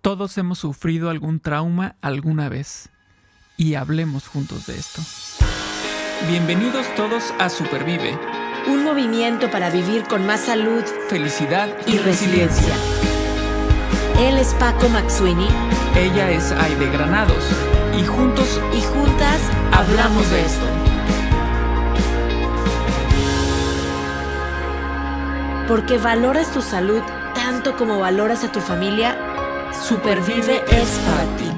Todos hemos sufrido algún trauma alguna vez y hablemos juntos de esto. Bienvenidos todos a Supervive, un movimiento para vivir con más salud, felicidad y resiliencia. Él es Paco Maxuini. Ella es Aide Granados y juntos y juntas hablamos de esto. Porque valoras tu salud tanto como valoras a tu familia, Supervive es para ti.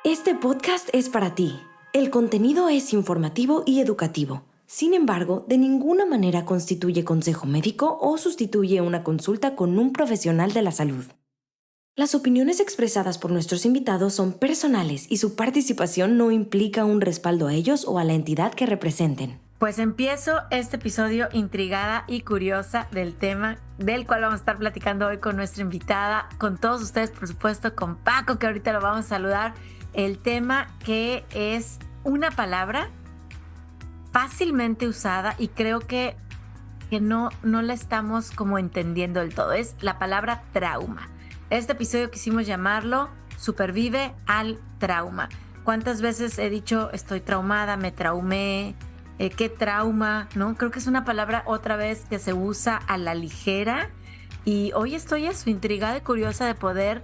Este podcast es para ti. El contenido es informativo y educativo. Sin embargo, de ninguna manera constituye consejo médico o sustituye una consulta con un profesional de la salud. Las opiniones expresadas por nuestros invitados son personales y su participación no implica un respaldo a ellos o a la entidad que representen. Pues empiezo este episodio intrigada y curiosa del tema del cual vamos a estar platicando hoy con nuestra invitada, con todos ustedes, por supuesto, con Paco, que ahorita lo vamos a saludar. El tema que es una palabra fácilmente usada y creo que no la estamos como entendiendo del todo. Es la palabra trauma. Este episodio quisimos llamarlo Supervive al trauma. ¿Cuántas veces he dicho estoy traumada, me traumé? ¿Qué trauma? ¿No? Creo que es una palabra otra vez que se usa a la ligera y hoy estoy intrigada y curiosa de poder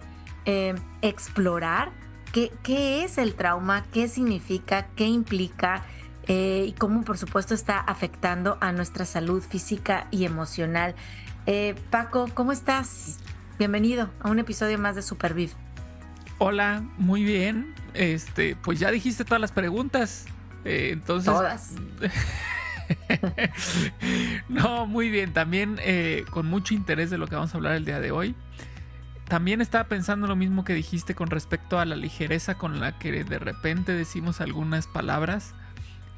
explorar qué es el trauma, qué significa, qué implica y cómo por supuesto está afectando a nuestra salud física y emocional. Paco, ¿cómo estás? Bienvenido a un episodio más de Supervive. Hola, muy bien. Pues ya dijiste todas las preguntas. Entonces, todas. No, muy bien. También con mucho interés de lo que vamos a hablar el día de hoy. También estaba pensando lo mismo que dijiste con respecto a la ligereza con la que de repente decimos algunas palabras,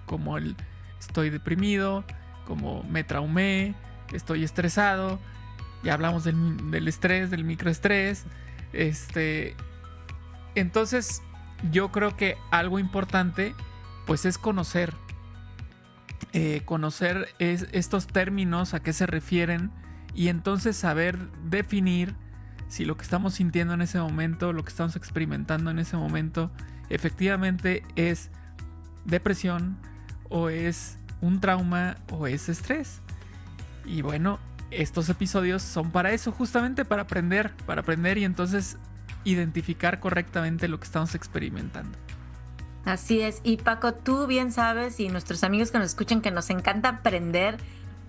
como el estoy deprimido, como me traumé, estoy estresado. Ya hablamos del estrés, del microestrés. Entonces, yo creo que algo importante pues es conocer estos términos, a qué se refieren y entonces saber definir si lo que estamos sintiendo en ese momento, lo que estamos experimentando en ese momento, efectivamente es depresión o es un trauma o es estrés. Y bueno, estos episodios son para eso, justamente para aprender y entonces identificar correctamente lo que estamos experimentando. Así es, y Paco, tú bien sabes y nuestros amigos que nos escuchan que nos encanta aprender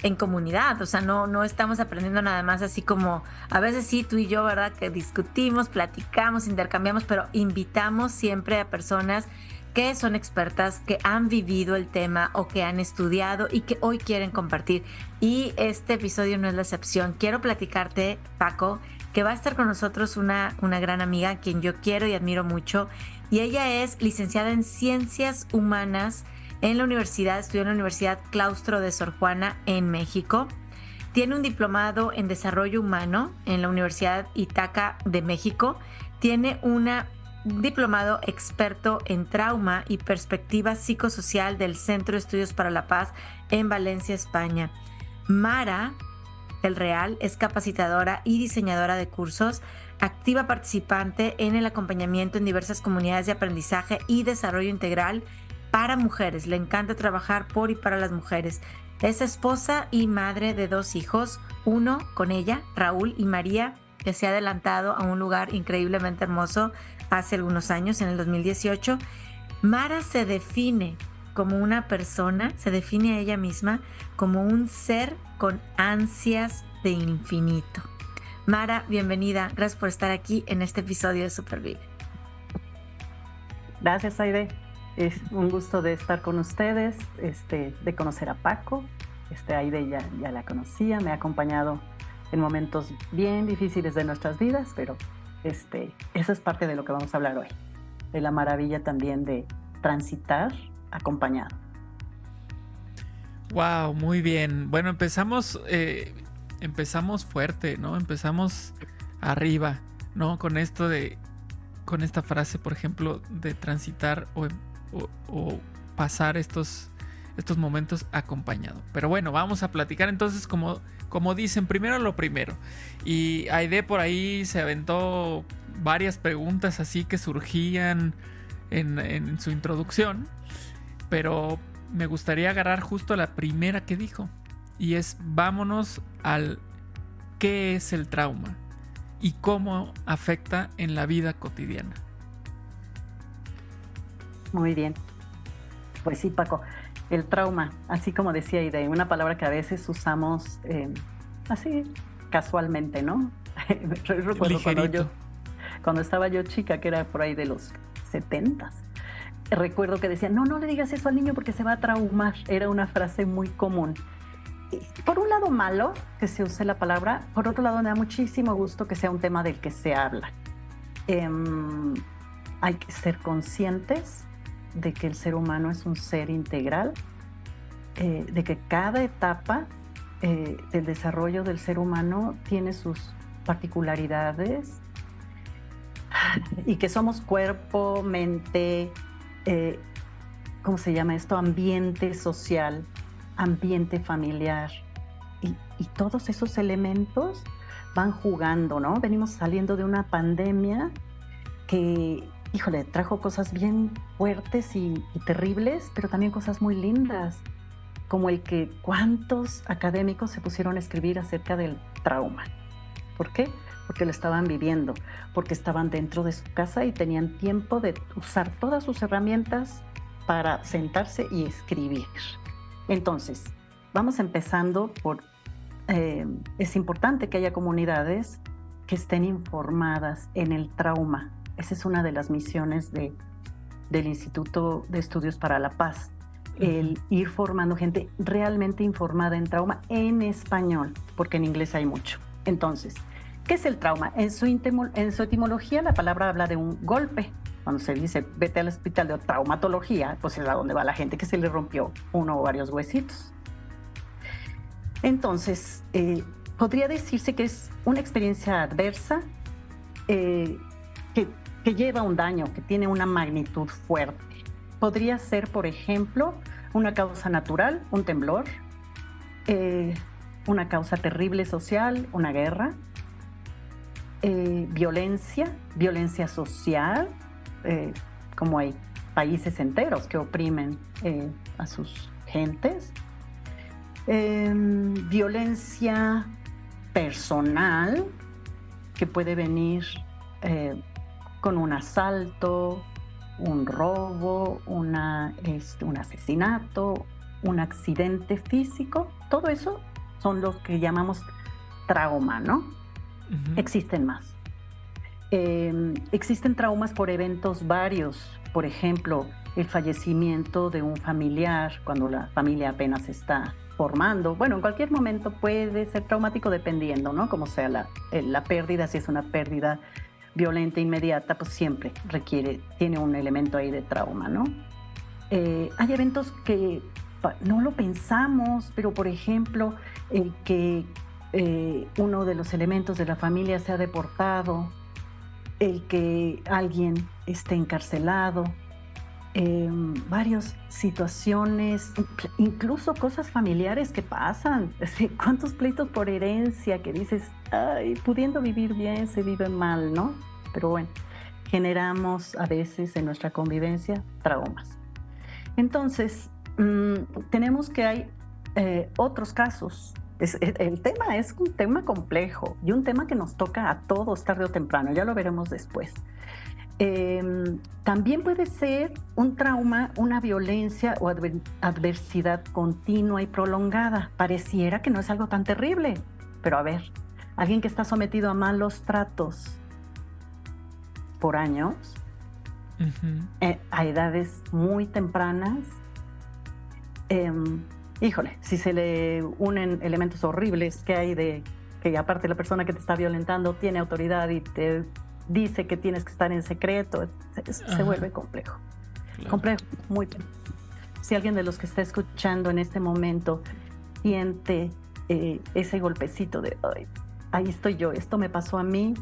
en comunidad, o sea, no estamos aprendiendo nada más así como, a veces sí, tú y yo, ¿verdad? Que discutimos, platicamos, intercambiamos, pero invitamos siempre a personas que son expertas, que han vivido el tema o que han estudiado y que hoy quieren compartir. Y este episodio no es la excepción. Quiero platicarte, Paco, que va a estar con nosotros una gran amiga a quien yo quiero y admiro mucho. Y ella es licenciada en Ciencias Humanas en la universidad, estudió en la Universidad Claustro de Sor Juana en México. Tiene un diplomado en Desarrollo Humano en la Universidad Itaca de México. Tiene un diplomado experto en trauma y perspectiva psicosocial del Centro de Estudios para la Paz en Valencia, España. Mara del Real es capacitadora y diseñadora de cursos, activa participante en el acompañamiento en diversas comunidades de aprendizaje y desarrollo integral para mujeres. Le encanta trabajar por y para las mujeres. Es esposa y madre de 2 hijos, uno con ella, Raúl, y María, que se ha adelantado a un lugar increíblemente hermoso hace algunos años, en el 2018. Mara se define como una persona, se define a ella misma como un ser con ansias de infinito. Mara, bienvenida. Gracias por estar aquí en este episodio de Supervive. Gracias, Aide. Es un gusto de estar con ustedes, de conocer a Paco. Aide ya la conocía, me ha acompañado en momentos bien difíciles de nuestras vidas, pero eso es parte de lo que vamos a hablar hoy. De la maravilla también de transitar acompañado. Wow, muy bien. Bueno, empezamos fuerte, ¿no? Empezamos arriba, ¿no? Con esta frase, por ejemplo, de transitar o pasar estos estos momentos acompañado. Pero bueno, vamos a platicar entonces como dicen, primero lo primero. Y Aide por ahí se aventó varias preguntas así que surgían en su introducción, pero me gustaría agarrar justo la primera que dijo, y es vámonos al qué es el trauma y cómo afecta en la vida cotidiana. Muy bien. Pues sí, Paco, el trauma, así como decía Aide, una palabra que a veces usamos así casualmente, ¿no? Recuerdo cuando estaba yo chica, que era por ahí de los 70s, recuerdo que decían, no le digas eso al niño porque se va a traumar. Era una frase muy común. Y por un lado malo que se use la palabra, por otro lado me da muchísimo gusto que sea un tema del que se habla. Hay que ser conscientes de que el ser humano es un ser integral, de que cada etapa del desarrollo del ser humano tiene sus particularidades y que somos cuerpo, mente, ¿cómo se llama esto? Ambiente social, ambiente familiar, y todos esos elementos van jugando, ¿no? Venimos saliendo de una pandemia que, híjole, trajo cosas bien fuertes y terribles, pero también cosas muy lindas, como el que cuántos académicos se pusieron a escribir acerca del trauma. ¿Por qué? Porque lo estaban viviendo, porque estaban dentro de su casa y tenían tiempo de usar todas sus herramientas para sentarse y escribir. Entonces, vamos empezando por, es importante que haya comunidades que estén informadas en el trauma. Esa es una de las misiones del Instituto de Estudios para la Paz, el ir formando gente realmente informada en trauma en español, porque en inglés hay mucho. Entonces, ¿qué es el trauma? En su etimología, la palabra habla de un golpe. Cuando se dice vete al hospital de traumatología, pues es a donde va la gente que se le rompió uno o varios huesitos. Entonces, podría decirse que es una experiencia adversa que lleva un daño, que tiene una magnitud fuerte. Podría ser, por ejemplo, una causa natural, un temblor, una causa terrible social, una guerra, violencia social, como hay países enteros que oprimen a sus gentes, violencia personal, que puede venir con un asalto, un robo, un asesinato, un accidente físico. Todo eso son los que llamamos trauma, ¿no? Uh-huh. Existen más. Existen traumas por eventos varios. Por ejemplo, el fallecimiento de un familiar cuando la familia apenas se está formando. Bueno, en cualquier momento puede ser traumático dependiendo, ¿no? Como sea la pérdida, si es una pérdida violenta inmediata, pues siempre tiene un elemento ahí de trauma, ¿no? Hay eventos que no lo pensamos, pero por ejemplo, el que uno de los elementos de la familia sea deportado, el que alguien esté encarcelado, varias situaciones, incluso cosas familiares que pasan. ¿Cuántos pleitos por herencia que dices, ay, pudiendo vivir bien se vive mal, ¿no? Pero bueno, generamos a veces en nuestra convivencia traumas. Entonces, tenemos que hay otros casos. El tema es un tema complejo y un tema que nos toca a todos tarde o temprano, ya lo veremos después. También puede ser un trauma, una violencia o adversidad continua y prolongada. Pareciera que no es algo tan terrible, pero a ver, alguien que está sometido a malos tratos por años, a edades muy tempranas, híjole, si se le unen elementos horribles que hay que aparte la persona que te está violentando tiene autoridad y te dice que tienes que estar en secreto, se vuelve complejo. Claro. Complejo, muy. Si alguien de los que está escuchando en este momento siente ese golpecito de, ay, ahí estoy yo, esto me pasó a mí,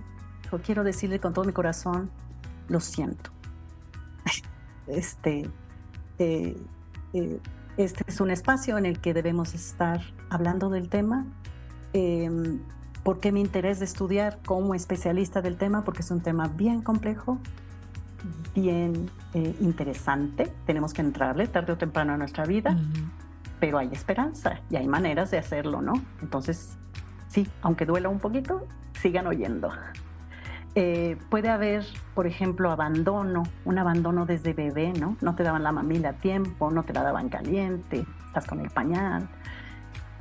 yo quiero decirle con todo mi corazón, lo siento. este es un espacio en el que debemos estar hablando del tema. ¿Por qué mi interés de estudiar como especialista del tema? Porque es un tema bien complejo, bien interesante. Tenemos que entrarle tarde o temprano a nuestra vida, pero hay esperanza y hay maneras de hacerlo, ¿no? Entonces, sí, aunque duela un poquito, sigan oyendo. Puede haber, por ejemplo, un abandono desde bebé, ¿no? No te daban la mamila a tiempo, no te la daban caliente, estás con el pañal.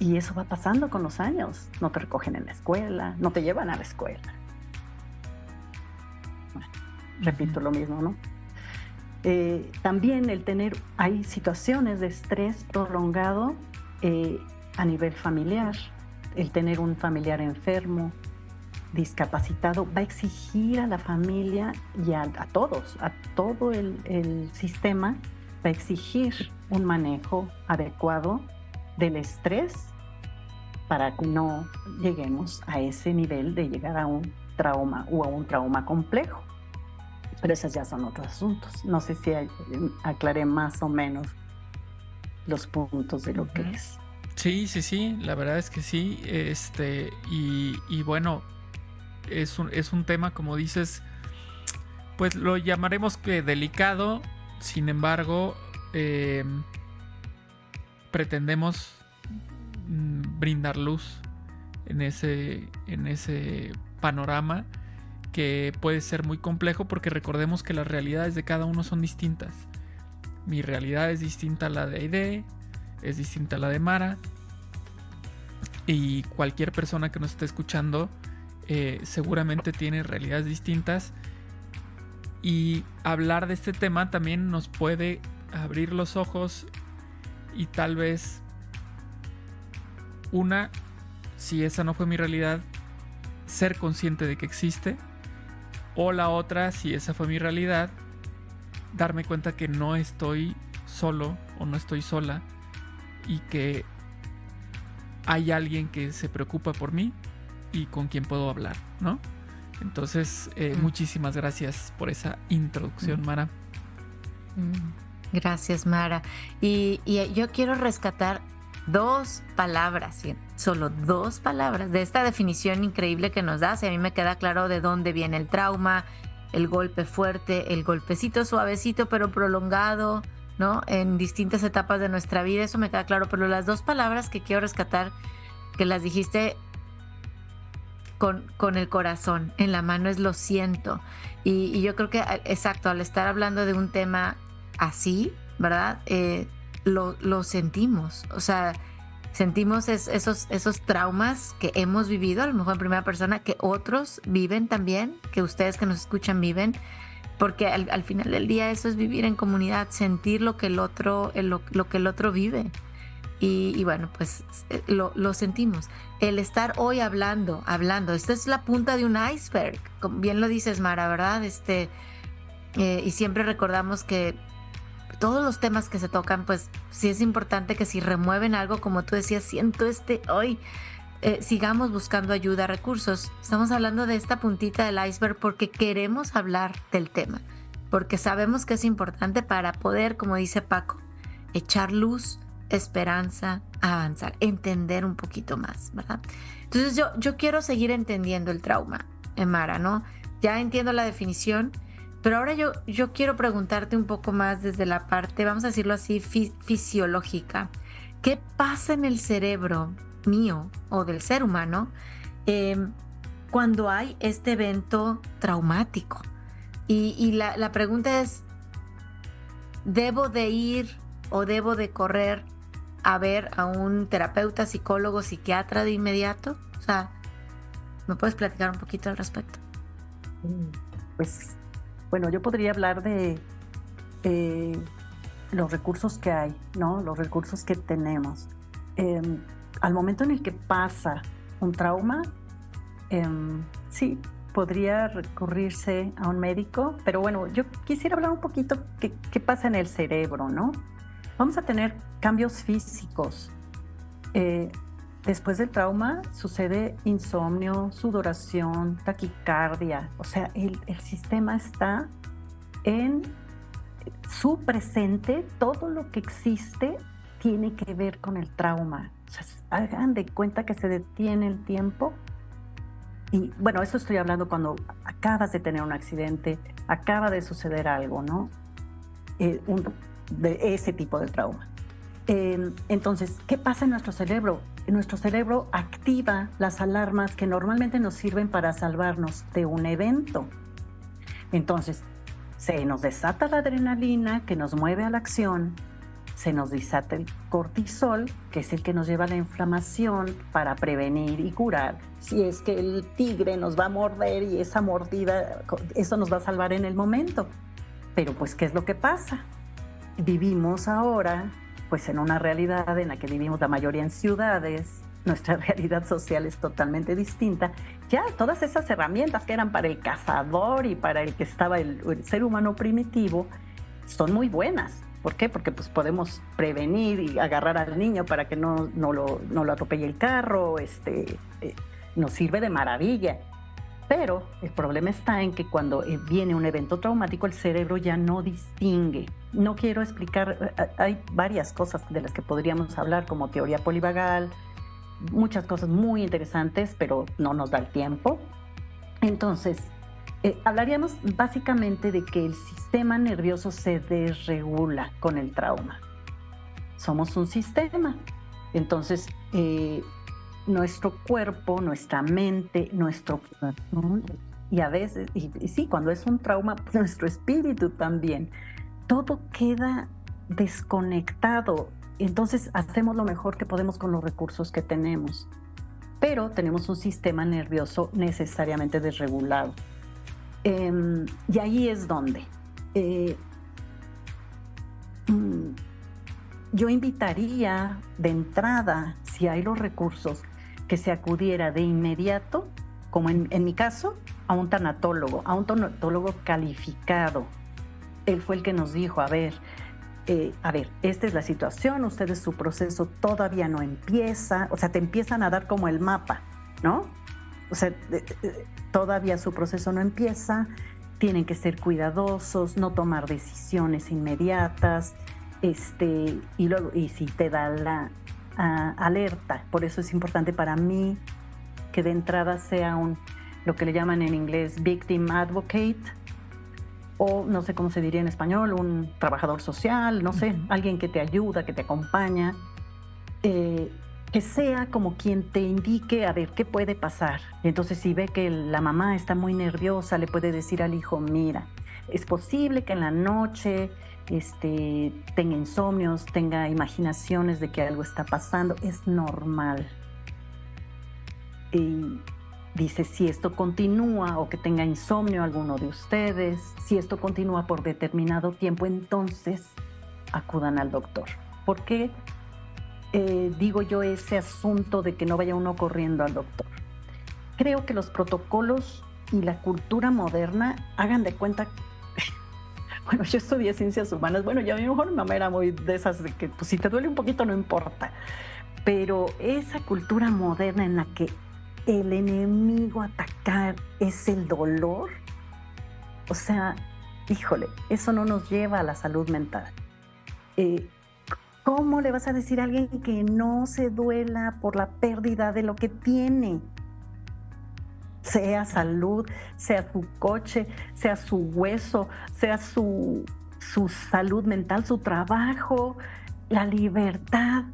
Y eso va pasando con los años. No te recogen en la escuela, no te llevan a la escuela. Bueno, repito lo mismo, ¿no? También hay situaciones de estrés prolongado a nivel familiar. El tener un familiar enfermo, discapacitado, va a exigir a la familia y a todos, a todo el sistema, va a exigir un manejo adecuado del estrés para que no lleguemos a ese nivel de llegar a un trauma o a un trauma complejo. Pero esos ya son otros asuntos. No sé si aclaré más o menos los puntos de lo que es. Sí, la verdad es que sí. Y bueno, es un tema, como dices, pues lo llamaremos que delicado. Sin embargo, pretendemos brindar luz en ese panorama que puede ser muy complejo, porque recordemos que las realidades de cada uno son distintas. Mi realidad es distinta a la de Aide, es distinta a la de Mara, y cualquier persona que nos esté escuchando seguramente tiene realidades distintas, y hablar de este tema también nos puede abrir los ojos y tal vez si esa no fue mi realidad, ser consciente de que existe, o la otra, si esa fue mi realidad, darme cuenta que no estoy solo o no estoy sola y que hay alguien que se preocupa por mí y con quien puedo hablar, ¿no? Entonces, muchísimas gracias por esa introducción, Mara. Gracias, Mara. Y yo quiero rescatar 2 palabras, solo 2 palabras de esta definición increíble que nos das. Y a mí me queda claro de dónde viene el trauma, el golpe fuerte, el golpecito suavecito pero prolongado, ¿no? En distintas etapas de nuestra vida, eso me queda claro. Pero las 2 palabras que quiero rescatar, que las dijiste con el corazón en la mano, es lo siento. Y yo creo que, exacto, al estar hablando de un tema así, ¿verdad? Lo sentimos, o sea, sentimos esos traumas que hemos vivido, a lo mejor en primera persona, que otros viven también, que ustedes que nos escuchan viven, porque al final del día eso es vivir en comunidad, sentir lo que el otro vive. Y bueno, pues lo sentimos. El estar hoy hablando, esta es la punta de un iceberg, como bien lo dices, Mara, ¿verdad? Y siempre recordamos que todos los temas que se tocan, pues sí es importante que si remueven algo, como tú decías, siento hoy, sigamos buscando ayuda, recursos. Estamos hablando de esta puntita del iceberg porque queremos hablar del tema, porque sabemos que es importante para poder, como dice Paco, echar luz, esperanza, avanzar, entender un poquito más, ¿verdad? Entonces yo quiero seguir entendiendo el trauma, Mara, ¿no? Ya entiendo la definición, pero ahora yo quiero preguntarte un poco más desde la parte, vamos a decirlo así, fisiológica. ¿Qué pasa en el cerebro mío o del ser humano cuando hay este evento traumático? Y la pregunta es, ¿debo de ir o debo de correr a ver a un terapeuta, psicólogo, psiquiatra de inmediato? O sea, ¿me puedes platicar un poquito al respecto? Pues, bueno, yo podría hablar de los recursos que hay, ¿no? Los recursos que tenemos. Al momento en el que pasa un trauma, sí, podría recurrirse a un médico, pero bueno, yo quisiera hablar un poquito qué pasa en el cerebro, ¿no? Vamos a tener cambios físicos. Después del trauma sucede insomnio, sudoración, taquicardia. O sea, el sistema está en su presente. Todo lo que existe tiene que ver con el trauma. O sea, hagan de cuenta que se detiene el tiempo. Y bueno, eso estoy hablando cuando acabas de tener un accidente, acaba de suceder algo, ¿no? De ese tipo de trauma. Entonces, ¿qué pasa en nuestro cerebro? Nuestro cerebro activa las alarmas que normalmente nos sirven para salvarnos de un evento. Entonces, se nos desata la adrenalina que nos mueve a la acción, se nos desata el cortisol, que es el que nos lleva a la inflamación para prevenir y curar. Si es que el tigre nos va a morder y esa mordida, eso nos va a salvar en el momento. Pero pues, ¿qué es lo que pasa? Vivimos ahora pues en una realidad en la que vivimos la mayoría en ciudades, nuestra realidad social es totalmente distinta. Ya todas esas herramientas que eran para el cazador y para el que estaba el ser humano primitivo son muy buenas. ¿Por qué? Porque pues podemos prevenir y agarrar al niño para que no lo atropelle el carro, nos sirve de maravilla. Pero el problema está en que cuando viene un evento traumático, el cerebro ya no distingue. No quiero explicar, hay varias cosas de las que podríamos hablar, como teoría polivagal, muchas cosas muy interesantes, pero no nos da el tiempo. Entonces, hablaríamos básicamente de que el sistema nervioso se desregula con el trauma. Somos un sistema. Entonces, nuestro cuerpo, nuestra mente, nuestro corazón, y a veces, y sí, cuando es un trauma, pues nuestro espíritu también, todo queda desconectado. Entonces hacemos lo mejor que podemos con los recursos que tenemos, pero tenemos un sistema nervioso necesariamente desregulado. Y ahí es donde yo invitaría de entrada, si hay los recursos, que se acudiera de inmediato, como en mi caso, a un tanatólogo calificado. Él fue el que nos dijo, a ver, esta es la situación, ustedes su proceso todavía no empieza, o sea, te empiezan a dar como el mapa, ¿no? O sea, todavía su proceso no empieza, tienen que ser cuidadosos, no tomar decisiones inmediatas, y si te da la alerta. Por eso es importante para mí que de entrada sea lo que le llaman en inglés victim advocate, o no sé cómo se diría en español, un trabajador social, no sé, alguien que te ayuda, que te acompaña, que sea como quien te indique a ver qué puede pasar. Entonces, si ve que la mamá está muy nerviosa, le puede decir al hijo, mira, es posible que en la noche tenga insomnios, tenga imaginaciones de que algo está pasando, es normal. Y dice, si esto continúa o que tenga insomnio alguno de ustedes, si esto continúa por determinado tiempo, entonces acudan al doctor. ¿Por qué digo yo ese asunto de que no vaya uno corriendo al doctor? Creo que los protocolos y la cultura moderna, hagan de cuenta. Bueno, yo estudié ciencias humanas. Bueno, ya a lo mejor mi mamá era muy de esas de que pues, si te duele un poquito no importa. Pero esa cultura moderna en la que el enemigo a atacar es el dolor, o sea, híjole, eso no nos lleva a la salud mental. ¿Cómo le vas a decir a alguien que no se duela por la pérdida de lo que tiene? Sea salud, sea su coche, sea su hueso, sea su salud mental, su trabajo, la libertad.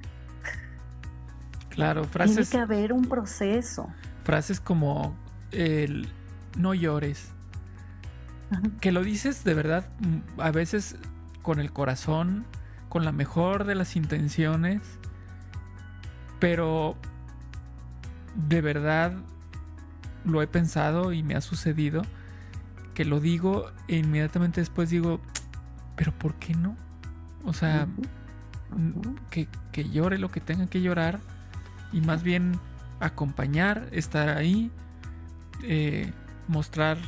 Claro, frases. Tiene que haber un proceso. Frases como el no llores. Ajá. Que lo dices de verdad, a veces con el corazón, con la mejor de las intenciones, pero de verdad lo he pensado y me ha sucedido que lo digo e inmediatamente después digo, pero ¿por qué no? O sea, que llore lo que tenga que llorar y más bien acompañar, estar ahí, mostrar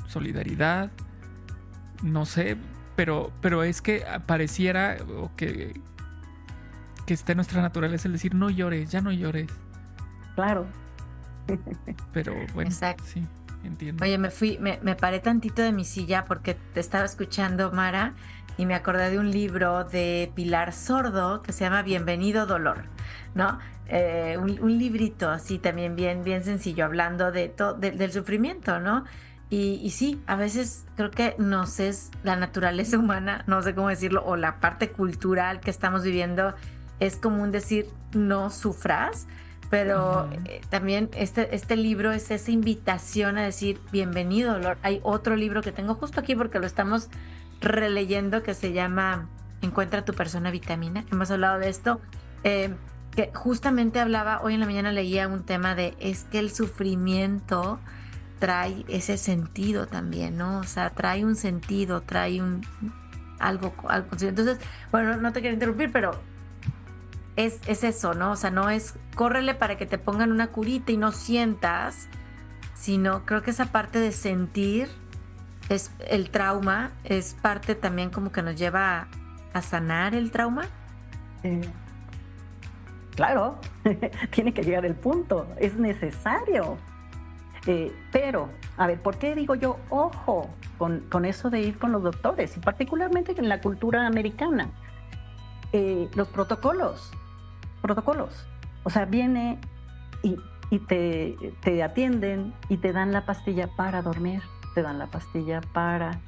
solidaridad, no sé, pero es que pareciera que esté en nuestra naturaleza el decir no llores, ya no llores. Claro. Pero bueno, exacto. Sí, entiendo. Oye, me paré tantito de mi silla porque te estaba escuchando, Mara, y me acordé de un libro de Pilar Sordo que se llama Bienvenido Dolor, ¿no? Un librito así también bien sencillo, hablando del sufrimiento, ¿no? Y sí, a veces creo que nos es la naturaleza humana, no sé cómo decirlo, o la parte cultural que estamos viviendo, es común decir no sufras, pero también este libro es esa invitación a decir bienvenido dolor. Hay otro libro que tengo justo aquí porque lo estamos releyendo que se llama Encuentra tu persona vitamina. Hemos hablado de esto, que justamente hablaba, hoy en la mañana leía un tema de es que el sufrimiento trae ese sentido también, ¿no? O sea, trae un sentido, trae algo. Entonces, bueno, no te quiero interrumpir, pero es eso, ¿no? O sea, no es córrele para que te pongan una curita y no sientas, sino creo que esa parte de sentir, es el trauma, es parte también como que nos lleva a sanar el trauma. Claro, tiene que llegar el punto, es necesario. Pero, a ver, ¿por qué digo yo, ojo, con eso de ir con los doctores? Y particularmente en la cultura americana, los protocolos. O sea, viene y te atienden y te dan la pastilla para dormir, te dan la pastilla para...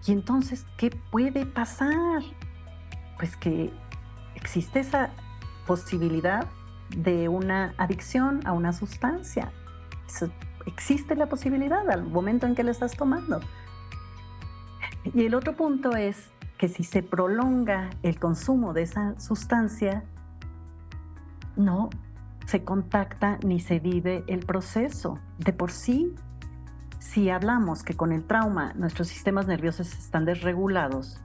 Y entonces, ¿qué puede pasar? Pues que existe esa posibilidad de una adicción a una sustancia. Eso, existe la posibilidad al momento en que la estás tomando. Y el otro punto es que si se prolonga el consumo de esa sustancia, no se contacta ni se vive el proceso. De por sí, si hablamos que con el trauma nuestros sistemas nerviosos están desregulados,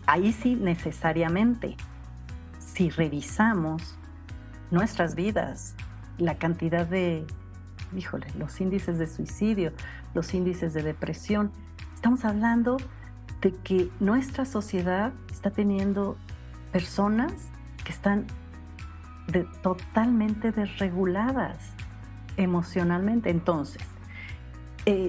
ahí sí necesariamente, si revisamos nuestras vidas, la cantidad de, los índices de suicidio, los índices de depresión, estamos hablando de que nuestra sociedad está teniendo personas que están totalmente desreguladas emocionalmente. Entonces,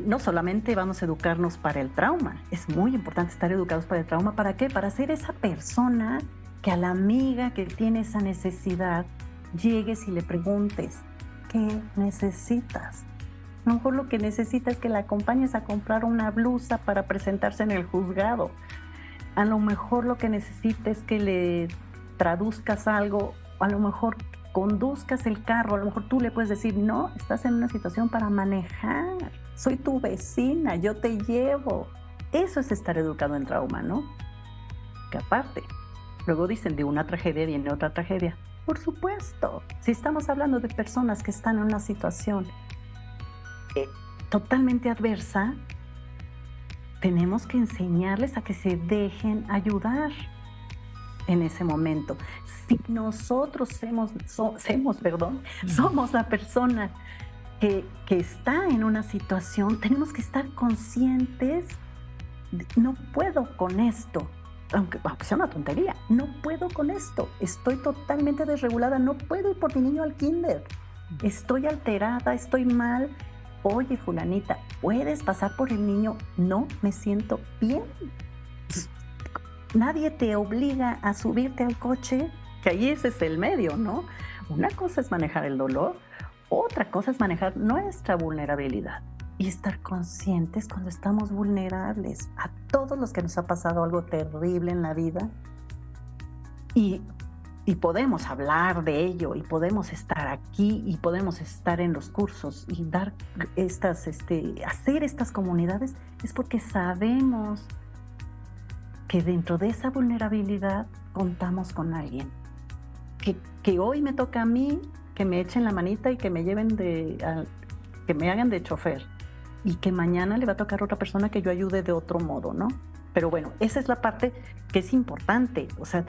no solamente vamos a educarnos para el trauma, es muy importante estar educados para el trauma. ¿Para qué? Para ser esa persona que a la amiga que tiene esa necesidad llegues y le preguntes, ¿qué necesitas? A lo mejor lo que necesita es que la acompañes a comprar una blusa para presentarse en el juzgado. A lo mejor lo que necesita es que le traduzcas algo, a lo mejor conduzcas el carro, a lo mejor tú le puedes decir, no, estás en una situación para manejar, soy tu vecina, yo te llevo. Eso es estar educado en trauma, ¿no? Que aparte, luego dicen de una tragedia viene otra tragedia. Por supuesto, si estamos hablando de personas que están en una situación totalmente adversa, tenemos que enseñarles a que se dejen ayudar en ese momento. Si nosotros somos la persona que está en una situación, tenemos que estar conscientes de, no puedo con esto, aunque sea una tontería, no puedo con esto, estoy totalmente desregulada, no puedo ir por mi niño al kinder, estoy alterada, estoy mal. Oye, fulanita, ¿puedes pasar por el niño? No, me siento bien. Nadie te obliga a subirte al coche, que ahí ese es el medio, ¿no? Una cosa es manejar el dolor, otra cosa es manejar nuestra vulnerabilidad y estar conscientes cuando estamos vulnerables. A todos los que nos ha pasado algo terrible en la vida y podemos hablar de ello y podemos estar aquí y podemos estar en los cursos y dar hacer estas comunidades, es porque sabemos que dentro de esa vulnerabilidad contamos con alguien. Que hoy me toca a mí que me echen la manita y que me lleven que me hagan de chofer, y que mañana le va a tocar a otra persona que yo ayude de otro modo, ¿no? Pero bueno, esa es la parte que es importante. O sea,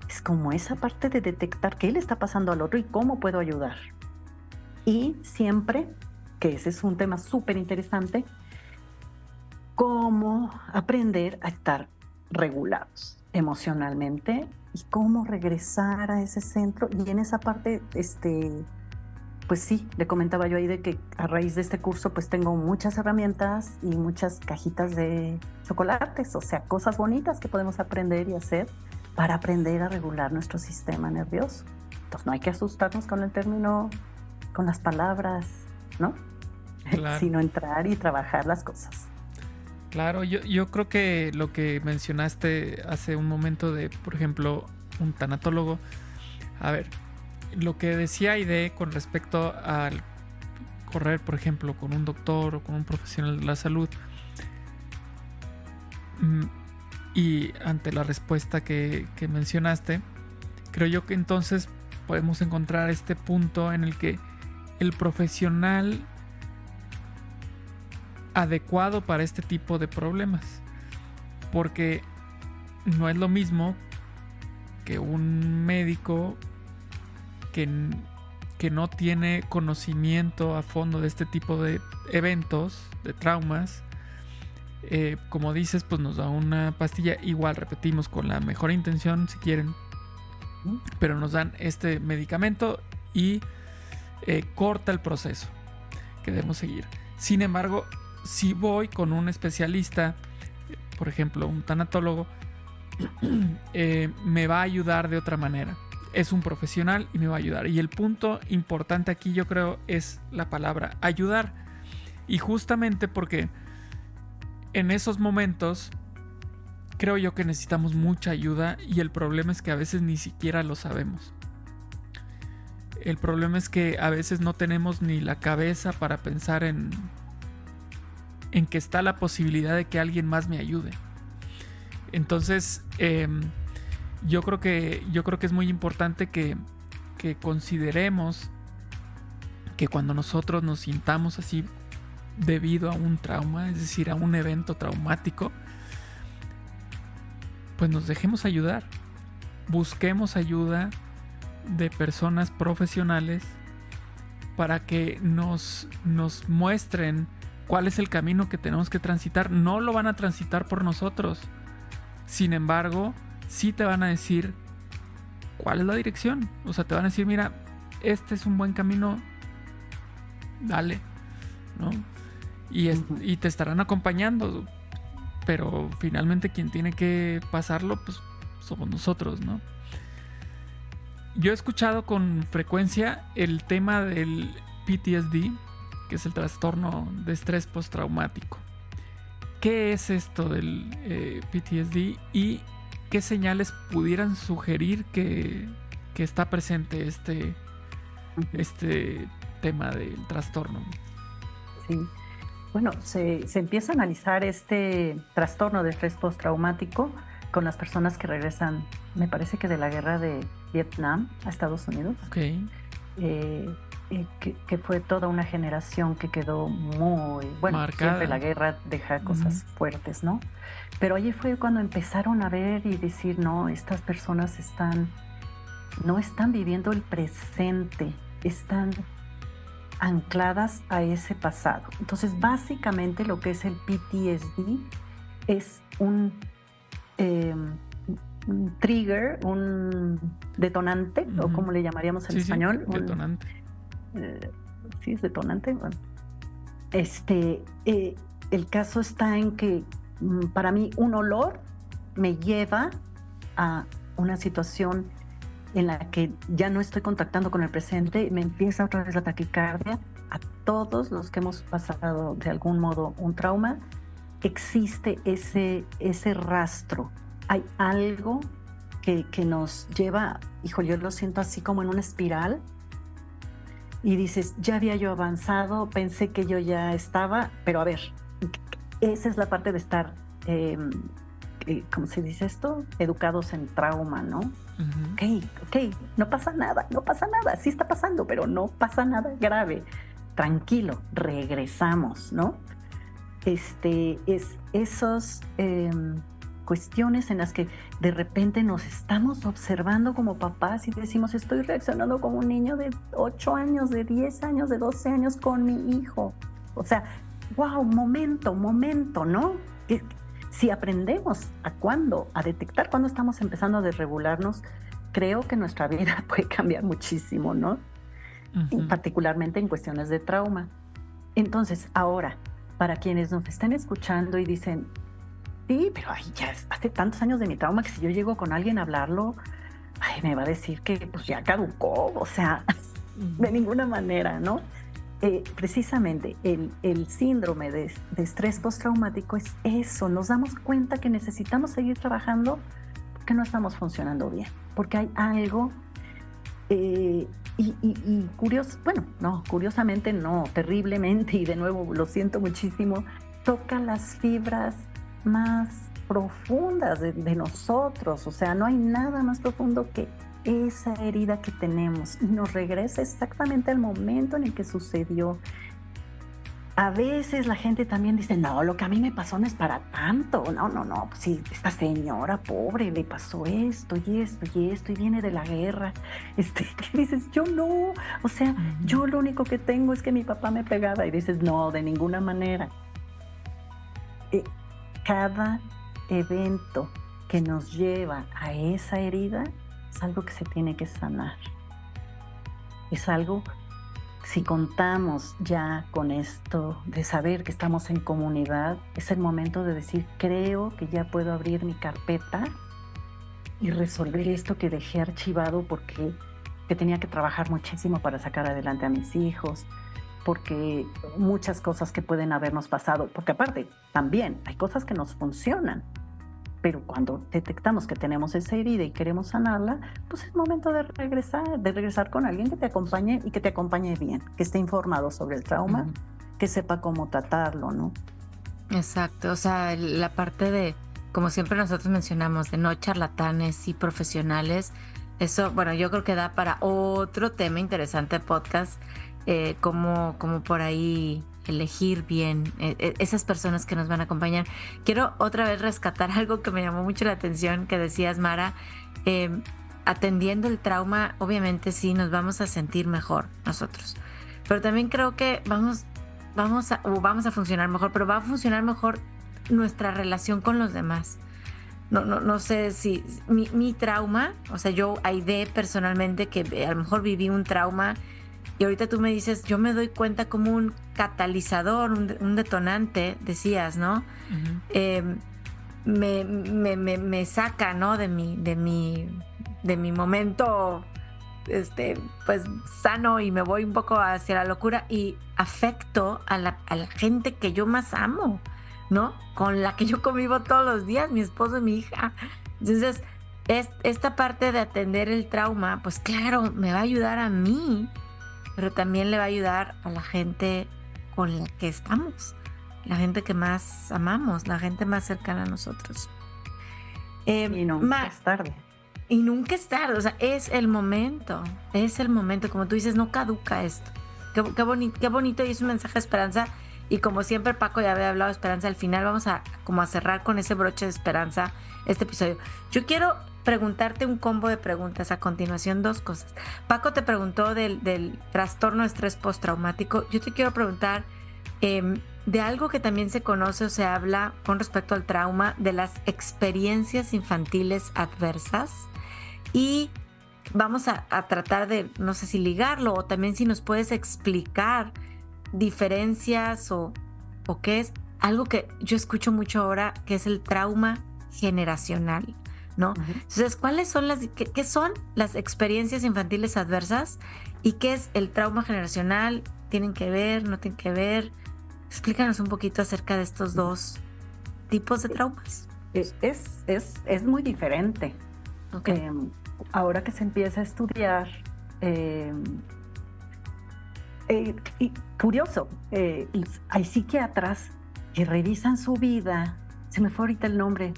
es como esa parte de detectar qué le está pasando al otro y cómo puedo ayudar. Y siempre, que ese es un tema súper interesante, cómo aprender a estar regulados emocionalmente y cómo regresar a ese centro. Y en esa parte, pues sí, le comentaba yo ahí de que a raíz de este curso pues tengo muchas herramientas y muchas cajitas de chocolates, o sea, cosas bonitas que podemos aprender y hacer para aprender a regular nuestro sistema nervioso. Entonces no hay que asustarnos con el término, con las palabras, ¿no? Claro. Sino entrar y trabajar las cosas. Claro, yo creo que lo que mencionaste hace un momento de, por ejemplo, un tanatólogo, a ver, lo que decía Aide con respecto al correr, por ejemplo, con un doctor o con un profesional de la salud, y ante la respuesta que mencionaste, creo yo que entonces podemos encontrar este punto en el que el profesional adecuado para este tipo de problemas, porque no es lo mismo que un médico que no tiene conocimiento a fondo de este tipo de eventos, de traumas. Como dices, pues nos da una pastilla, igual repetimos, con la mejor intención si quieren, pero nos dan este medicamento y corta el proceso que debemos seguir. Sin embargo, si voy con un especialista, por ejemplo un tanatólogo, me va a ayudar de otra manera. Es un profesional y me va a ayudar. Y el punto importante aquí, yo creo, es la palabra ayudar. Y justamente porque en esos momentos creo yo que necesitamos mucha ayuda, y el problema es que a veces ni siquiera lo sabemos. El problema es que a veces no tenemos ni la cabeza para pensar en que está la posibilidad de que alguien más me ayude. Entonces, yo creo que es muy importante que consideremos que cuando nosotros nos sintamos así debido a un trauma, es decir, a un evento traumático, pues nos dejemos ayudar. Busquemos ayuda de personas profesionales para que nos muestren cuál es el camino que tenemos que transitar. No lo van a transitar por nosotros. Sin embargo, sí te van a decir cuál es la dirección. O sea, te van a decir, mira, este es un buen camino, dale, ¿no? Y te estarán acompañando. Pero finalmente quien tiene que pasarlo, pues somos nosotros, ¿no? Yo he escuchado con frecuencia el tema del PTSD, que es el trastorno de estrés postraumático. ¿Qué es esto del PTSD y qué señales pudieran sugerir que está presente este tema del trastorno? Sí. Bueno, se empieza a analizar este trastorno de estrés postraumático con las personas que regresan, me parece que de la guerra de Vietnam a Estados Unidos. Okay. Que fue toda una generación que quedó muy... Bueno, marcada. Siempre la guerra deja cosas fuertes, ¿no? Pero allí fue cuando empezaron a ver y decir, no, estas personas no están viviendo el presente, están ancladas a ese pasado. Entonces, básicamente lo que es el PTSD es un trigger, un detonante, o como le llamaríamos en español. Sí, detonante. Sí, es detonante. Bueno. El caso está en que para mí un olor me lleva a una situación en la que ya no estoy contactando con el presente, me empieza otra vez la taquicardia. A todos los que hemos pasado de algún modo un trauma, existe ese rastro. Hay algo que nos lleva, híjole, yo lo siento así como en una espiral, y dices, ya había yo avanzado, pensé que yo ya estaba, pero a ver, esa es la parte de estar, ¿cómo se dice esto? Educados en trauma, ¿no? Ok, no pasa nada, sí está pasando, pero no pasa nada grave. Tranquilo, regresamos, ¿no? Esos cuestiones en las que de repente nos estamos observando como papás y decimos, estoy reaccionando como un niño de 8 años, de 10 años, de 12 años con mi hijo. O sea, wow, momento, ¿no? Si aprendemos a detectar cuando estamos empezando a desregularnos, creo que nuestra vida puede cambiar muchísimo, ¿no? y particularmente en cuestiones de trauma. Entonces, ahora, para quienes nos estén escuchando y dicen, sí, pero ay, ya hace tantos años de mi trauma que si yo llego con alguien a hablarlo, ay, me va a decir que pues ya caducó, o sea, de ninguna manera, ¿no? Precisamente el síndrome de estrés postraumático es eso, nos damos cuenta que necesitamos seguir trabajando porque no estamos funcionando bien, porque hay algo curiosamente no, terriblemente, y de nuevo lo siento muchísimo, toca las fibras más profundas de nosotros, o sea, no hay nada más profundo que esa herida que tenemos y nos regresa exactamente al momento en el que sucedió. A veces la gente también dice, no, lo que a mí me pasó no es para tanto, no, pues sí, esta señora pobre le pasó esto y esto y esto y viene de la guerra, ¿qué dices? Yo no, o sea, yo lo único que tengo es que mi papá me pegaba y dices, no, de ninguna manera. Cada evento que nos lleva a esa herida es algo que se tiene que sanar. Es algo, si contamos ya con esto de saber que estamos en comunidad, es el momento de decir, creo que ya puedo abrir mi carpeta y resolver esto que dejé archivado porque tenía que trabajar muchísimo para sacar adelante a mis hijos, porque muchas cosas que pueden habernos pasado, porque aparte también hay cosas que nos funcionan, pero cuando detectamos que tenemos esa herida y queremos sanarla, pues es momento de regresar con alguien que te acompañe y que te acompañe bien, que esté informado sobre el trauma, que sepa cómo tratarlo, ¿no? Exacto, o sea, la parte de, como siempre nosotros mencionamos, de no charlatanes y profesionales, eso, bueno, yo creo que da para otro tema interesante de podcast, como por ahí elegir bien esas personas que nos van a acompañar. Quiero otra vez rescatar algo que me llamó mucho la atención, que decías, Mara, atendiendo el trauma, obviamente sí nos vamos a sentir mejor nosotros, pero también creo que vamos a funcionar mejor, pero va a funcionar mejor nuestra relación con los demás. No sé si mi trauma, o sea, yo, Aide, personalmente, que a lo mejor viví un trauma. Y ahorita tú me dices, yo me doy cuenta como un catalizador, un detonante, decías, ¿no? Me saca, ¿no? De mi momento, pues sano, y me voy un poco hacia la locura y afecto a la gente que yo más amo, ¿no? Con la que yo convivo todos los días, mi esposo y mi hija. Entonces, esta parte de atender el trauma, pues claro, me va a ayudar a mí, pero también le va a ayudar a la gente con la que estamos, la gente que más amamos, la gente más cercana a nosotros. Y nunca es tarde. Y nunca es tarde, o sea, es el momento, como tú dices, no caduca esto. Qué bonito, y es un mensaje de esperanza, y como siempre Paco ya había hablado de esperanza, al final vamos a cerrar con ese broche de esperanza este episodio. Yo quiero preguntarte un combo de preguntas a continuación, dos cosas. Paco te preguntó del trastorno de estrés postraumático. Yo te quiero preguntar de algo que también se conoce o se habla con respecto al trauma, de las experiencias infantiles adversas, y vamos a tratar de, no sé si ligarlo, o también si nos puedes explicar diferencias o qué es algo que yo escucho mucho ahora, que es el trauma generacional, ¿no? Entonces, ¿qué son las experiencias infantiles adversas y qué es el trauma generacional? ¿Tienen que ver? ¿No tienen que ver? Explícanos un poquito acerca de estos dos tipos de traumas. Es muy diferente. Okay. Ahora que se empieza a estudiar, y curioso, hay psiquiatras que revisan su vida. Se me fue ahorita el nombre.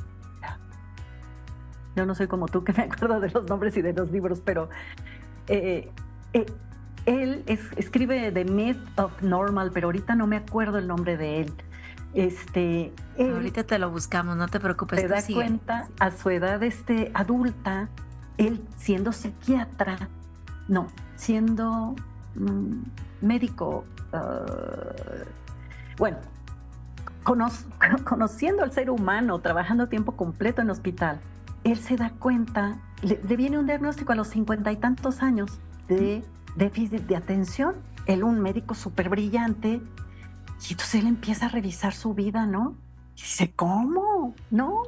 Yo no soy como tú, que me acuerdo de los nombres y de los libros, pero él escribe The Myth of Normal, pero ahorita no me acuerdo el nombre de él. Ahorita te lo buscamos, no te preocupes. Se da cuenta a su edad adulta, él siendo psiquiatra, siendo médico, conociendo al ser humano, trabajando a tiempo completo en hospital, él se da cuenta, le viene un diagnóstico a los 50 y tantos años de déficit de atención. Él, un médico súper brillante, y entonces él empieza a revisar su vida, ¿no? Y dice, ¿cómo? No,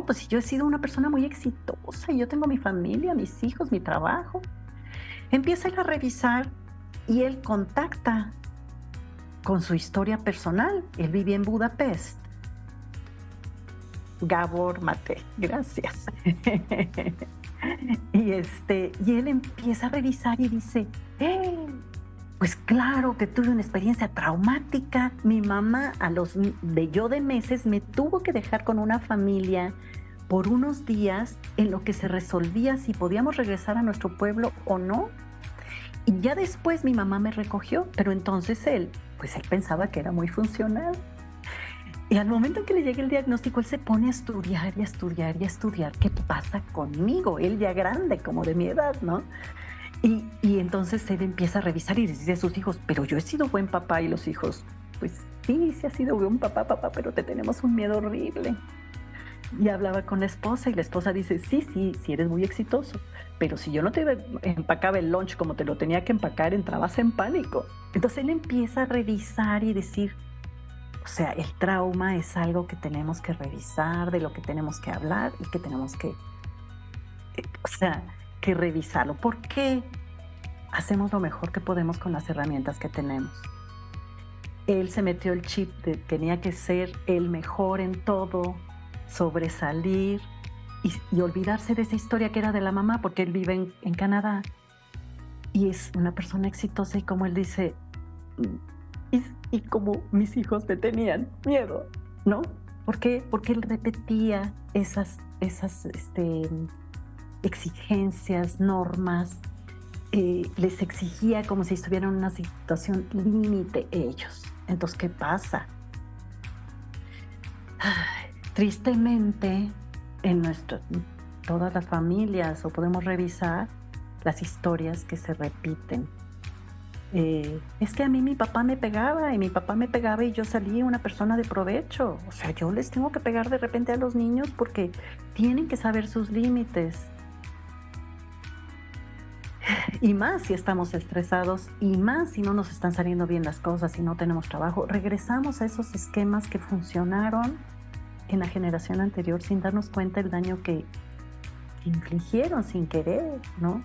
pues si yo he sido una persona muy exitosa y yo tengo mi familia, mis hijos, mi trabajo. Empieza él a revisar y él contacta con su historia personal. Él vivía en Budapest. Gabor Mate, gracias. y él empieza a revisar y dice, pues claro que tuve una experiencia traumática. Mi mamá de meses me tuvo que dejar con una familia por unos días en lo que se resolvía si podíamos regresar a nuestro pueblo o no. Y ya después mi mamá me recogió, pero entonces él pensaba que era muy funcional. Y al momento en que le llega el diagnóstico, él se pone a estudiar y a estudiar y a estudiar qué pasa conmigo, él ya grande, como de mi edad, ¿no? Y entonces él empieza a revisar y dice a sus hijos, pero yo he sido buen papá. Y los hijos, pues sí has sido buen papá, pero te tenemos un miedo horrible. Y hablaba con la esposa y la esposa dice, sí eres muy exitoso, pero si yo no te empacaba el lunch como te lo tenía que empacar, entrabas en pánico. Entonces él empieza a revisar y decir, o sea, el trauma es algo que tenemos que revisar, de lo que tenemos que hablar y que tenemos que revisarlo. ¿Por qué hacemos lo mejor que podemos con las herramientas que tenemos? Él se metió el chip de que tenía que ser el mejor en todo, sobresalir y olvidarse de esa historia que era de la mamá, porque él vive en Canadá y es una persona exitosa, y como él dice, y como mis hijos me tenían miedo, ¿no? ¿Por qué? Porque él repetía esas exigencias, normas, les exigía como si estuvieran en una situación límite ellos. Entonces, ¿qué pasa? Tristemente, en todas las familias, o podemos revisar las historias que se repiten. Es que a mí mi papá me pegaba y yo salí una persona de provecho. O sea, yo les tengo que pegar de repente a los niños porque tienen que saber sus límites. Y más si estamos estresados, y más si no nos están saliendo bien las cosas, si no tenemos trabajo. Regresamos a esos esquemas que funcionaron en la generación anterior sin darnos cuenta del daño que infligieron sin querer, ¿no?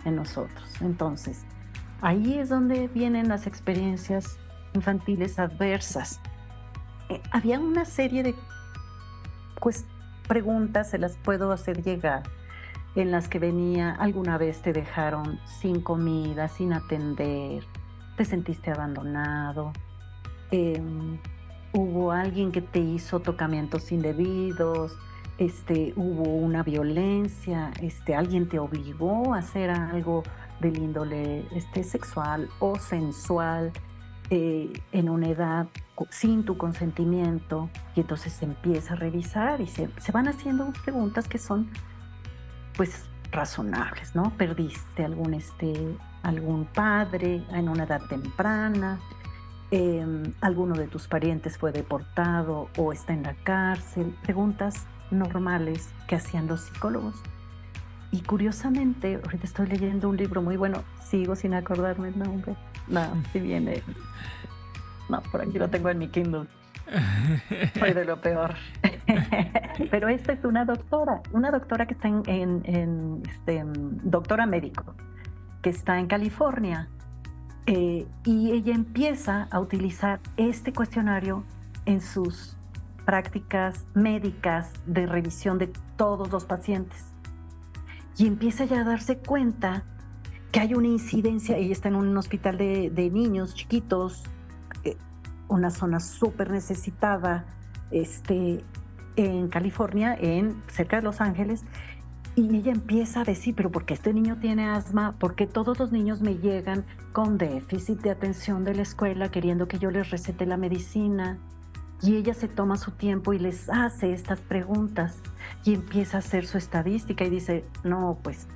En nosotros. Entonces, ahí es donde vienen las experiencias infantiles adversas. Había una serie de preguntas, se las puedo hacer llegar, en las que venía, alguna vez te dejaron sin comida, sin atender, te sentiste abandonado, hubo alguien que te hizo tocamientos indebidos, hubo una violencia, alguien te obligó a hacer algo del índole sexual o sensual en una edad sin tu consentimiento, y entonces se empieza a revisar y se van haciendo preguntas que son pues razonables, ¿no? Perdiste algún padre en una edad temprana, alguno de tus parientes fue deportado o está en la cárcel, preguntas normales que hacían los psicólogos. Y curiosamente, ahorita estoy leyendo un libro muy bueno, sigo sin acordarme el nombre. No, si viene. No, por aquí lo tengo en mi Kindle. Soy de lo peor. Pero esta es una doctora que está doctora médico, que está en California, y ella empieza a utilizar este cuestionario en sus prácticas médicas de revisión de todos los pacientes. Y empieza ya a darse cuenta que hay una incidencia. Ella está en un hospital de niños chiquitos, una zona súper necesitada, en California, cerca de Los Ángeles, y ella empieza a decir, pero ¿por qué este niño tiene asma? ¿Por qué todos los niños me llegan con déficit de atención de la escuela queriendo que yo les recete la medicina? Y ella se toma su tiempo y les hace estas preguntas y empieza a hacer su estadística y dice, no, pues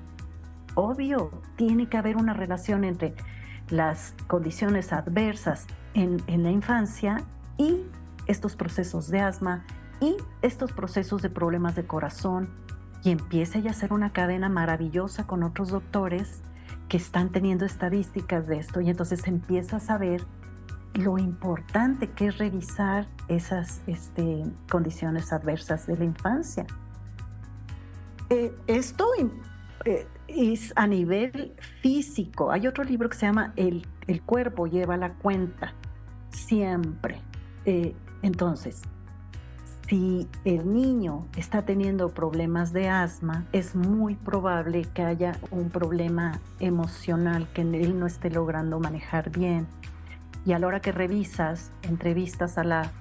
obvio, tiene que haber una relación entre las condiciones adversas en la infancia y estos procesos de asma y estos procesos de problemas de corazón. Y empieza ella a hacer una cadena maravillosa con otros doctores que están teniendo estadísticas de esto y entonces se empieza a saber lo importante que es revisar esas condiciones adversas de la infancia. Esto es a nivel físico. Hay otro libro que se llama El cuerpo lleva la cuenta, siempre. Entonces, si el niño está teniendo problemas de asma, es muy probable que haya un problema emocional que él no esté logrando manejar bien. Y a la hora que entrevistas a la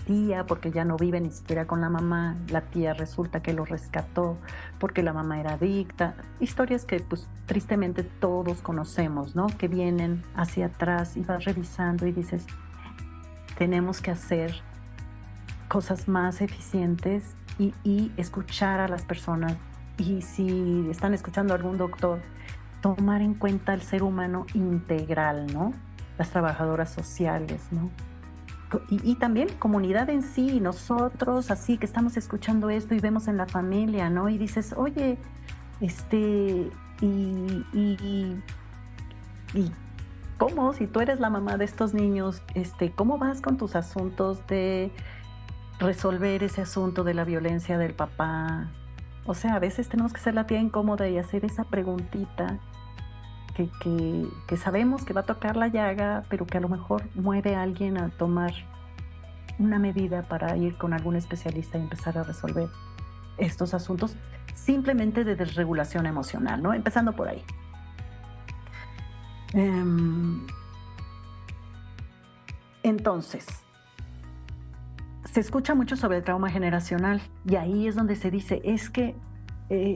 tía, porque ya no vive ni siquiera con la mamá, la tía resulta que lo rescató porque la mamá era adicta. Historias que pues tristemente todos conocemos, ¿no? Que vienen hacia atrás y vas revisando y dices, tenemos que hacer cosas más eficientes y escuchar a las personas. Y si están escuchando a algún doctor, tomar en cuenta el ser humano integral, ¿no? Las trabajadoras sociales, ¿no? Y también comunidad en sí, nosotros así que estamos escuchando esto y vemos en la familia, ¿no? Y dices, oye, ¿cómo? Si tú eres la mamá de estos niños, ¿cómo vas con tus asuntos de resolver ese asunto de la violencia del papá? O sea, a veces tenemos que ser la tía incómoda y hacer esa preguntita que sabemos que va a tocar la llaga, pero que a lo mejor mueve a alguien a tomar una medida para ir con algún especialista y empezar a resolver estos asuntos simplemente de desregulación emocional, ¿no? Empezando por ahí. Entonces, se escucha mucho sobre el trauma generacional y ahí es donde se dice, es que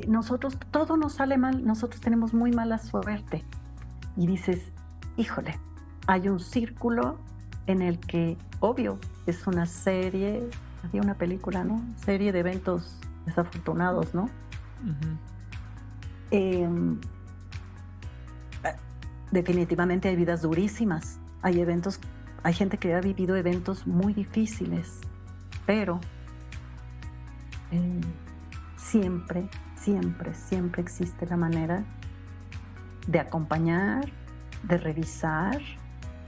nosotros, todo nos sale mal, nosotros tenemos muy mala suerte. Y dices, híjole, hay un círculo en el que, obvio, es una serie, había una película, ¿no? Serie de eventos desafortunados, ¿no? Uh-huh. Definitivamente hay vidas durísimas, hay gente que ha vivido eventos muy difíciles, pero siempre existe la manera de acompañar, de revisar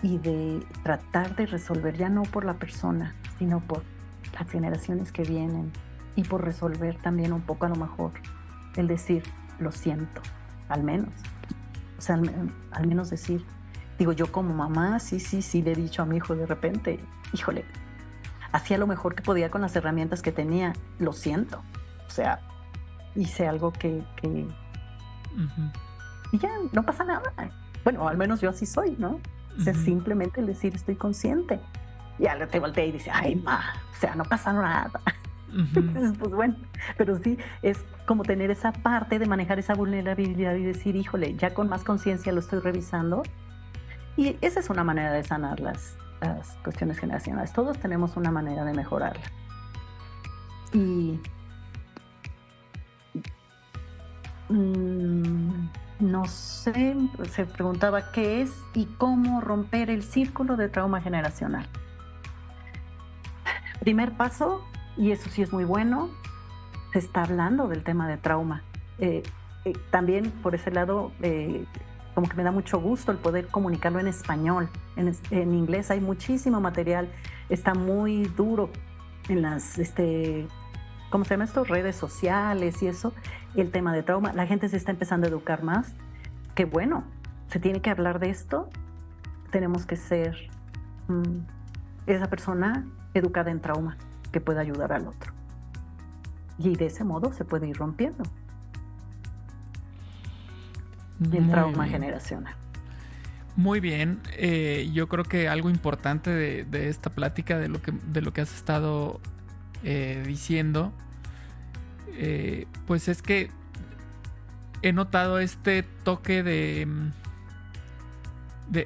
y de tratar de resolver, ya no por la persona, sino por las generaciones que vienen y por resolver también un poco a lo mejor el decir, lo siento, al menos. O sea, al menos decir, digo yo como mamá, sí le he dicho a mi hijo de repente, híjole, hacía lo mejor que podía con las herramientas que tenía, lo siento. O sea, hice algo que uh-huh. Y ya, no pasa nada. Bueno, al menos yo así soy, ¿no? O sea, uh-huh. Simplemente el decir estoy consciente. Y ya te voltea y dice, ay, ma, o sea, no pasa nada. Uh-huh. Entonces, pues bueno, pero sí, es como tener esa parte de manejar esa vulnerabilidad y decir, híjole, ya con más conciencia lo estoy revisando. Y esa es una manera de sanar las cuestiones generacionales. Todos tenemos una manera de mejorarla. Y no sé, se preguntaba qué es y cómo romper el círculo de trauma generacional. Primer paso, y eso sí es muy bueno, se está hablando del tema de trauma. También por ese lado, como que me da mucho gusto el poder comunicarlo en español. En inglés hay muchísimo material, está muy duro en las, ¿cómo se llama esto? Redes sociales y eso, el tema de trauma. La gente se está empezando a educar más. Qué bueno, se tiene que hablar de esto. Tenemos que ser esa persona educada en trauma que pueda ayudar al otro. Y de ese modo se puede ir rompiendo el trauma generacional. Muy bien, yo creo que algo importante de esta plática, de lo que has estado diciendo, pues es que he notado este toque de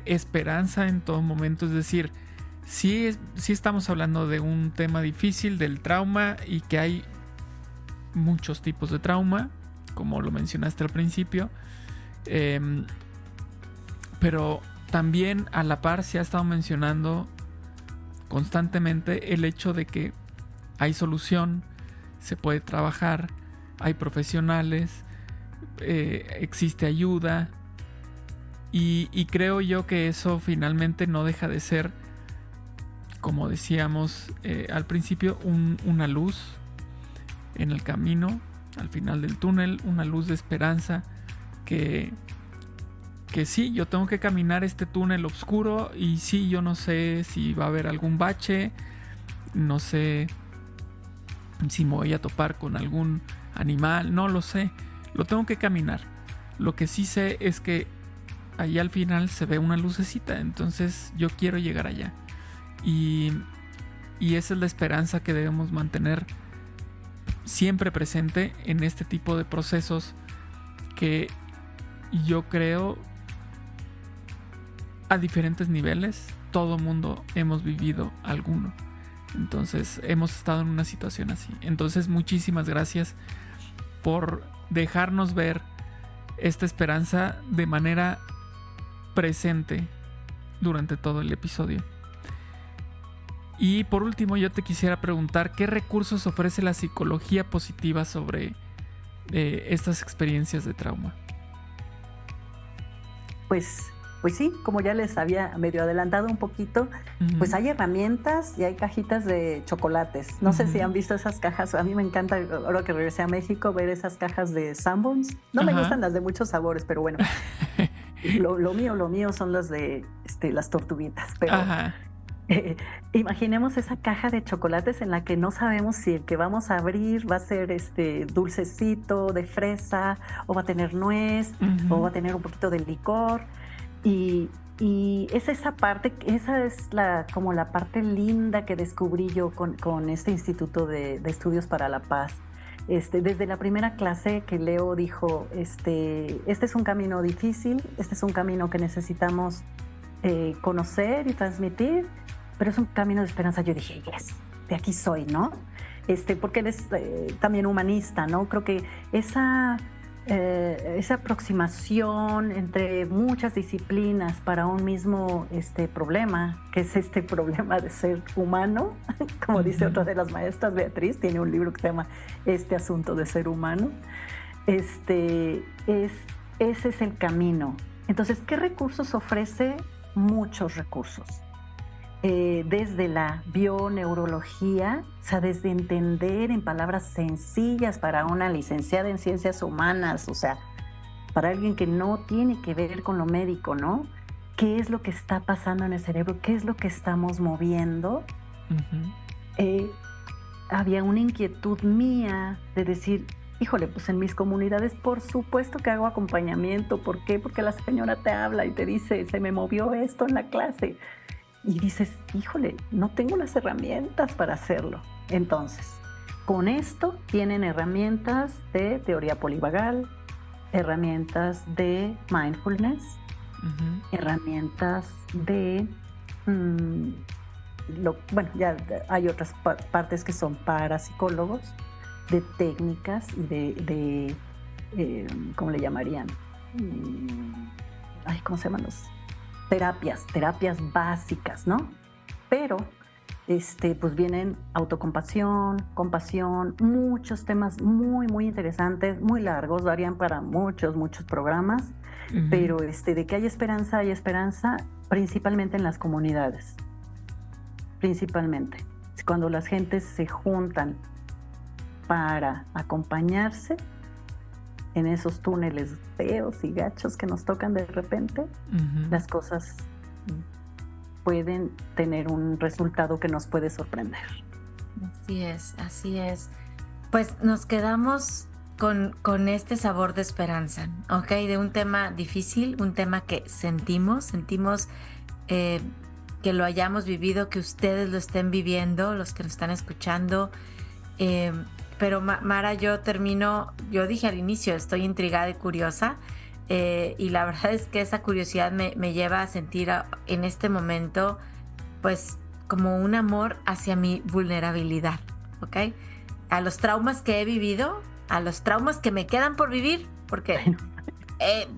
esperanza en todo momento. Es decir, sí estamos hablando de un tema difícil, del trauma, y que hay muchos tipos de trauma, como lo mencionaste al principio, pero también a la par se ha estado mencionando constantemente el hecho de que hay solución, se puede trabajar, hay profesionales, existe ayuda, Y creo yo que eso finalmente no deja de ser, como decíamos al principio, una luz en el camino, al final del túnel, una luz de esperanza que sí, yo tengo que caminar este túnel oscuro y sí, yo no sé si va a haber algún bache, no sé si me voy a topar con algún animal, no lo sé, lo tengo que caminar. Lo que sí sé es que ahí al final se ve una lucecita, entonces yo quiero llegar allá. Y esa es la esperanza que debemos mantener siempre presente en este tipo de procesos que yo creo a diferentes niveles todo mundo hemos vivido alguno. Entonces hemos estado en una situación así. Entonces muchísimas gracias por dejarnos ver esta esperanza de manera presente durante todo el episodio. Y por último, yo te quisiera preguntar qué recursos ofrece la psicología positiva sobre estas experiencias de trauma. Pues sí, como ya les había medio adelantado un poquito, pues hay herramientas y hay cajitas de chocolates. No sé si han visto esas cajas. A mí me encanta, ahora que regresé a México, ver esas cajas de Sanborns. No me gustan las de muchos sabores, pero bueno. Lo mío son las de las tortuguitas. Pero imaginemos esa caja de chocolates en la que no sabemos si el que vamos a abrir va a ser dulcecito de fresa, o va a tener nuez, o va a tener un poquito de licor. Y es esa parte, esa es como la parte linda que descubrí yo con este Instituto de Estudios para la Paz. Desde la primera clase que Leo dijo, este es un camino difícil, este es un camino que necesitamos conocer y transmitir, pero es un camino de esperanza. Yo dije, yes, de aquí soy, ¿no? Porque él es también humanista, ¿no? Creo que esa aproximación entre muchas disciplinas para un mismo problema, que es este problema de ser humano, como dice otra de las maestras, Beatriz, tiene un libro que se llama Este asunto de ser humano. Ese es el camino. Entonces, ¿qué recursos ofrece? Muchos recursos. Desde la bioneurología, o sea, desde entender en palabras sencillas para una licenciada en ciencias humanas, o sea, para alguien que no tiene que ver con lo médico, ¿no? ¿Qué es lo que está pasando en el cerebro? ¿Qué es lo que estamos moviendo? Había una inquietud mía de decir, híjole, pues en mis comunidades por supuesto que hago acompañamiento. ¿Por qué? Porque la señora te habla y te dice, se me movió esto en la clase. Y dices, híjole, no tengo las herramientas para hacerlo. Entonces, con esto tienen herramientas de teoría polivagal, herramientas de mindfulness, herramientas de... ya hay otras partes que son parapsicólogos, de técnicas y de ¿cómo le llamarían? ¿Cómo se llaman los...? Terapias básicas, ¿no? Pero, pues vienen autocompasión, compasión, muchos temas muy, muy interesantes, muy largos, darían para muchos programas, pero de que hay esperanza, principalmente en las comunidades, principalmente. Cuando las gentes se juntan para acompañarse en esos túneles feos y gachos que nos tocan de repente, las cosas pueden tener un resultado que nos puede sorprender. Así es. Pues nos quedamos con este sabor de esperanza, ¿ok? De un tema difícil, un tema que sentimos que lo hayamos vivido, que ustedes lo estén viviendo, los que nos están escuchando. Pero Mara, yo dije al inicio, estoy intrigada y curiosa, y la verdad es que esa curiosidad me lleva a sentir en este momento, pues, como un amor hacia mi vulnerabilidad, ¿ok? A los traumas que he vivido, a los traumas que me quedan por vivir, porque,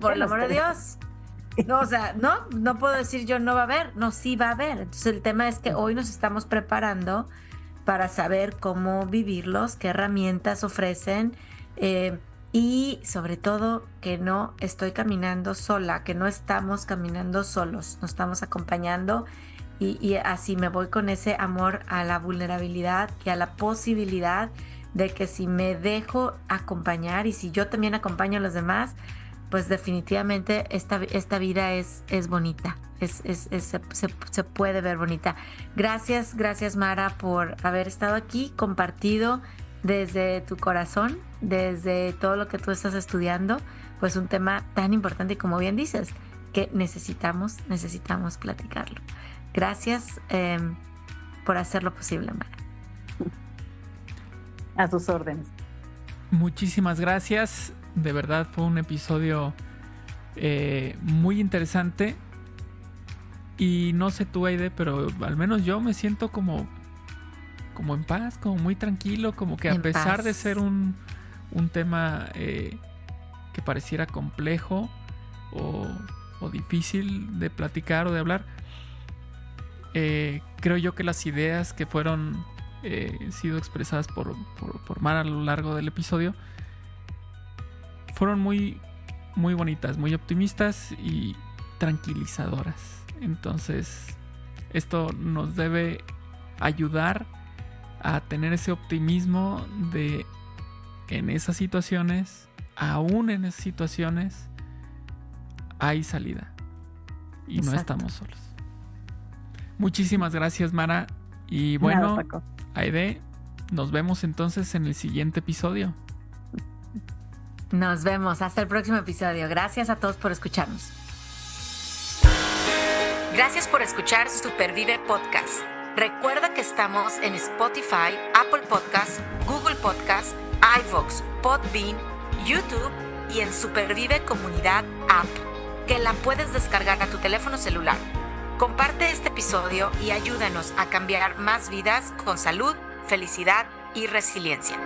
por el amor de Dios, no, o sea, no puedo decir yo no va a haber, no, sí va a haber. Entonces el tema es que hoy nos estamos preparando para saber cómo vivirlos, qué herramientas ofrecen, y sobre todo que no estoy caminando sola, que no estamos caminando solos, nos estamos acompañando y así me voy con ese amor a la vulnerabilidad y a la posibilidad de que si me dejo acompañar y si yo también acompaño a los demás, pues definitivamente esta vida es bonita, se puede ver bonita. Gracias Mara por haber estado aquí, compartido desde tu corazón, desde todo lo que tú estás estudiando, pues un tema tan importante y como bien dices, que necesitamos platicarlo. Gracias por hacerlo posible, Mara. A tus órdenes. Muchísimas gracias. De verdad fue un episodio muy interesante. Y no sé tú, Aide, pero al menos yo me siento como en paz, como muy tranquilo, como que a pesar de ser un tema que pareciera complejo o difícil de platicar o de hablar, creo yo que las ideas que fueron sido expresadas por Mara a lo largo del episodio fueron muy, muy bonitas, muy optimistas y tranquilizadoras. Entonces, esto nos debe ayudar a tener ese optimismo de en esas situaciones, aún en esas situaciones, hay salida. Y Exacto. No estamos solos. Muchísimas gracias, Mara. Y bueno, Aide, nos vemos entonces en el siguiente episodio. Nos vemos hasta el próximo episodio. Gracias a todos por escucharnos. Gracias por escuchar Supervive Podcast. Recuerda que estamos en Spotify, Apple Podcasts, Google Podcasts, iVoox, Podbean, YouTube y en Supervive Comunidad App, que la puedes descargar a tu teléfono celular. Comparte este episodio y ayúdanos a cambiar más vidas con salud, felicidad y resiliencia.